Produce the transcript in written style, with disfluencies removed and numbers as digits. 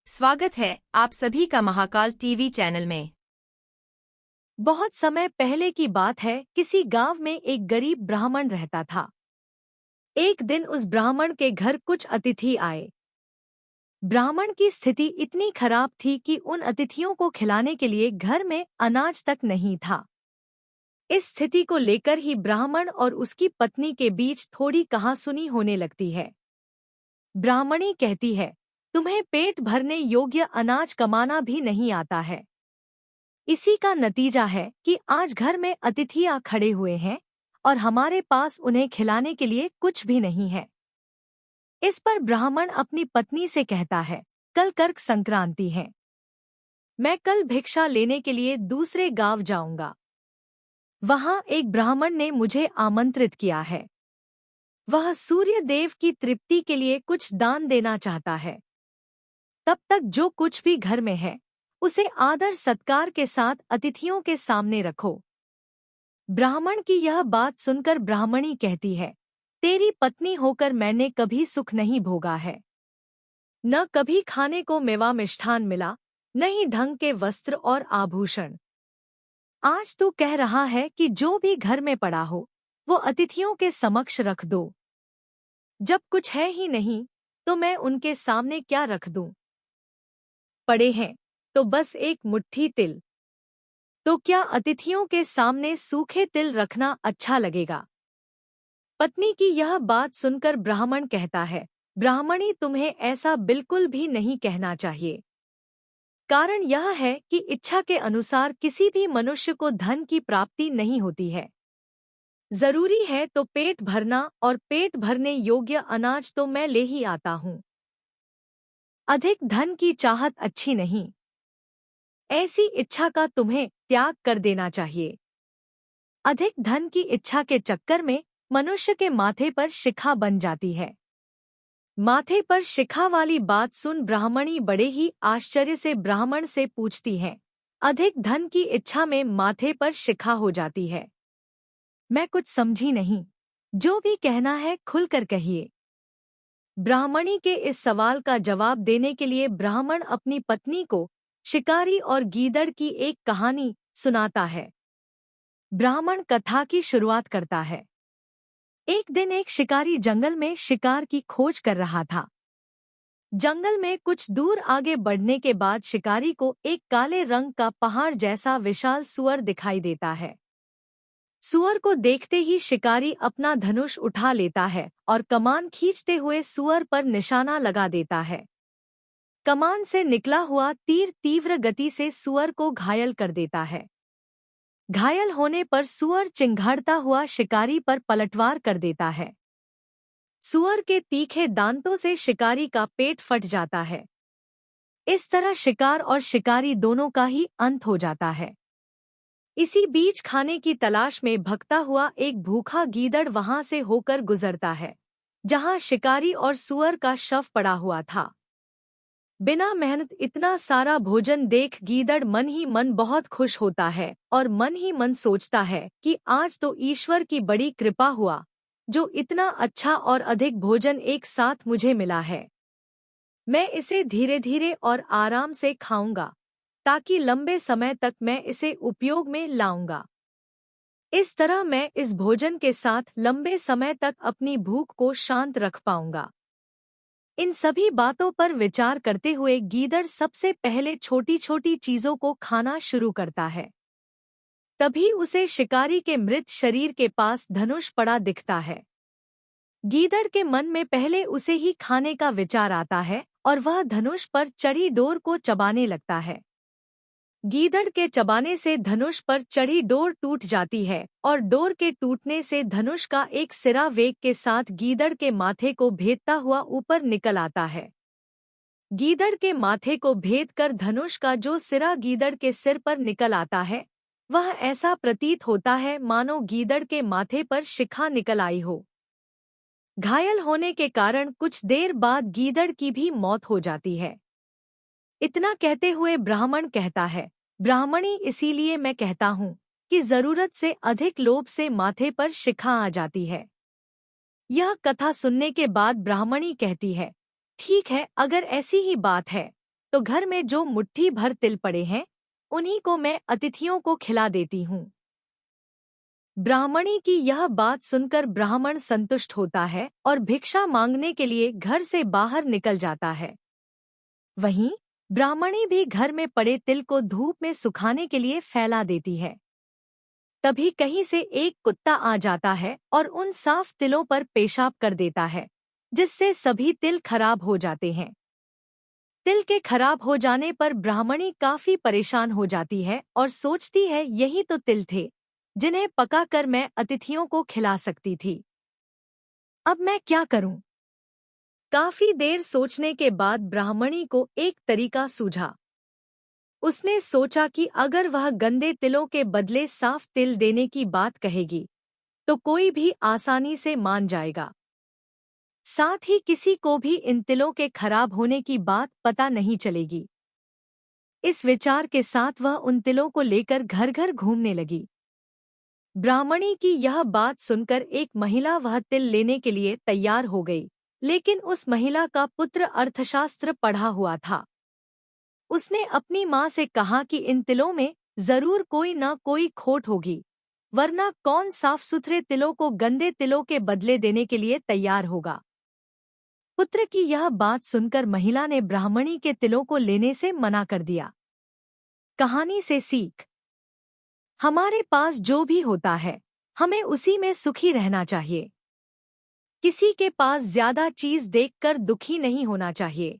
स्वागत है आप सभी का महाकाल टीवी चैनल में। बहुत समय पहले की बात है। किसी गांव में एक गरीब ब्राह्मण रहता था। एक दिन उस ब्राह्मण के घर कुछ अतिथि आए। ब्राह्मण की स्थिति इतनी खराब थी कि उन अतिथियों को खिलाने के लिए घर में अनाज तक नहीं था। इस स्थिति को लेकर ही ब्राह्मण और उसकी पत्नी के बीच थोड़ी कहासुनी होने लगती है। ब्राह्मणी कहती है, तुम्हें पेट भरने योग्य अनाज कमाना भी नहीं आता है। इसी का नतीजा है कि आज घर में अतिथि आ खड़े हुए हैं और हमारे पास उन्हें खिलाने के लिए कुछ भी नहीं है। इस पर ब्राह्मण अपनी पत्नी से कहता है, कल कर्क संक्रांति है। मैं कल भिक्षा लेने के लिए दूसरे गांव जाऊंगा। वहां एक ब्राह्मण ने मुझे आमंत्रित किया है। वह सूर्य देव की तृप्ति के लिए कुछ दान देना चाहता है। तब तक जो कुछ भी घर में है उसे आदर सत्कार के साथ अतिथियों के सामने रखो। ब्राह्मण की यह बात सुनकर ब्राह्मणी कहती है, तेरी पत्नी होकर मैंने कभी सुख नहीं भोगा है। न कभी खाने को मेवा मिष्ठान मिला, न ही ढंग के वस्त्र और आभूषण। आज तू कह रहा है कि जो भी घर में पड़ा हो वो अतिथियों के समक्ष रख दो। जब कुछ है ही नहीं तो मैं उनके सामने क्या रख दूं? पड़े हैं तो बस एक मुट्ठी तिल। तो क्या अतिथियों के सामने सूखे तिल रखना अच्छा लगेगा? पत्नी की यह बात सुनकर ब्राह्मण कहता है, ब्राह्मणी तुम्हें ऐसा बिल्कुल भी नहीं कहना चाहिए। कारण यह है कि इच्छा के अनुसार किसी भी मनुष्य को धन की प्राप्ति नहीं होती है। जरूरी है तो पेट भरना, और पेट भरने योग्य अनाज तो मैं ले ही आता हूँ। अधिक धन की चाहत अच्छी नहीं। ऐसी इच्छा का तुम्हें त्याग कर देना चाहिए। अधिक धन की इच्छा के चक्कर में मनुष्य के माथे पर शिखा बन जाती है। माथे पर शिखा वाली बात सुन ब्राह्मणी बड़े ही आश्चर्य से ब्राह्मण से पूछती है, अधिक धन की इच्छा में माथे पर शिखा हो जाती है? मैं कुछ समझी नहीं। जो भी कहना है खुलकर कहिए। ब्राह्मणी के इस सवाल का जवाब देने के लिए ब्राह्मण अपनी पत्नी को शिकारी और गीदड़ की एक कहानी सुनाता है। ब्राह्मण कथा की शुरुआत करता है। एक दिन एक शिकारी जंगल में शिकार की खोज कर रहा था। जंगल में कुछ दूर आगे बढ़ने के बाद शिकारी को एक काले रंग का पहाड़ जैसा विशाल सूअर दिखाई देता है। सूअर को देखते ही शिकारी अपना धनुष उठा लेता है और कमान खींचते हुए सूअर पर निशाना लगा देता है। कमान से निकला हुआ तीर तीव्र गति से सूअर को घायल कर देता है। घायल होने पर सूअर चिंघाड़ता हुआ शिकारी पर पलटवार कर देता है। सूअर के तीखे दांतों से शिकारी का पेट फट जाता है। इस तरह शिकार और शिकारी दोनों का ही अंत हो जाता है। इसी बीच खाने की तलाश में भगता हुआ एक भूखा गीदड़ वहां से होकर गुजरता है, जहां शिकारी और सूअर का शव पड़ा हुआ था। बिना मेहनत इतना सारा भोजन देख गीदड़ मन ही मन बहुत खुश होता है और मन ही मन सोचता है कि आज तो ईश्वर की बड़ी कृपा हुआ, जो इतना अच्छा और अधिक भोजन एक साथ मुझे मिला है। मैं इसे धीरे धीरे और आराम से खाऊंगा, ताकि लंबे समय तक मैं इसे उपयोग में लाऊंगा। इस तरह मैं इस भोजन के साथ लंबे समय तक अपनी भूख को शांत रख पाऊंगा। इन सभी बातों पर विचार करते हुए गीदड़ सबसे पहले छोटी छोटी चीजों को खाना शुरू करता है। तभी उसे शिकारी के मृत शरीर के पास धनुष पड़ा दिखता है। गीदड़ के मन में पहले उसे ही खाने का विचार आता है और वह धनुष पर चढ़ी डोर को चबाने लगता है। गीदड़ के चबाने से धनुष पर चढ़ी डोर टूट जाती है और डोर के टूटने से धनुष का एक सिरा वेग के साथ गीदड़ के माथे को भेदता हुआ ऊपर निकल आता है। गीदड़ के माथे को भेद कर धनुष का जो सिरा गीदड़ के सिर पर निकल आता है, वह ऐसा प्रतीत होता है मानो गीदड़ के माथे पर शिखा निकल आई हो। घायल होने के कारण कुछ देर बाद गीदड़ की भी मौत हो जाती है। इतना कहते हुए ब्राह्मण कहता है, ब्राह्मणी, इसीलिए मैं कहता हूँ कि जरूरत से अधिक लोभ से माथे पर शिखा आ जाती है। यह कथा सुनने के बाद ब्राह्मणी कहती है, ठीक है, अगर ऐसी ही बात है तो घर में जो मुट्ठी भर तिल पड़े हैं उन्हीं को मैं अतिथियों को खिला देती हूँ। ब्राह्मणी की यह बात सुनकर ब्राह्मण संतुष्ट होता है और भिक्षा मांगने के लिए घर से बाहर निकल जाता है। वहीं ब्राह्मणी भी घर में पड़े तिल को धूप में सुखाने के लिए फैला देती है। तभी कहीं से एक कुत्ता आ जाता है और उन साफ तिलों पर पेशाब कर देता है, जिससे सभी तिल खराब हो जाते हैं। तिल के खराब हो जाने पर ब्राह्मणी काफी परेशान हो जाती है और सोचती है यही तो तिल थे जिन्हें पकाकर मैं अतिथियों को खिला सकती थी। अब मैं क्या करूं? काफी देर सोचने के बाद ब्राह्मणी को एक तरीका सूझा। उसने सोचा कि अगर वह गंदे तिलों के बदले साफ तिल देने की बात कहेगी तो कोई भी आसानी से मान जाएगा। साथ ही किसी को भी इन तिलों के खराब होने की बात पता नहीं चलेगी। इस विचार के साथ वह उन तिलों को लेकर घर घर घूमने लगी। ब्राह्मणी की यह बात सुनकर एक महिला वह तिल लेने के लिए तैयार हो गई, लेकिन उस महिला का पुत्र अर्थशास्त्र पढ़ा हुआ था। उसने अपनी माँ से कहा कि इन तिलों में जरूर कोई न कोई खोट होगी, वरना कौन साफ सुथरे तिलों को गंदे तिलों के बदले देने के लिए तैयार होगा। पुत्र की यह बात सुनकर महिला ने ब्राह्मणी के तिलों को लेने से मना कर दिया। कहानी से सीख: हमारे पास जो भी होता है हमें उसी में सुखी रहना चाहिए। किसी के पास ज्यादा चीज देखकर दुखी नहीं होना चाहिए।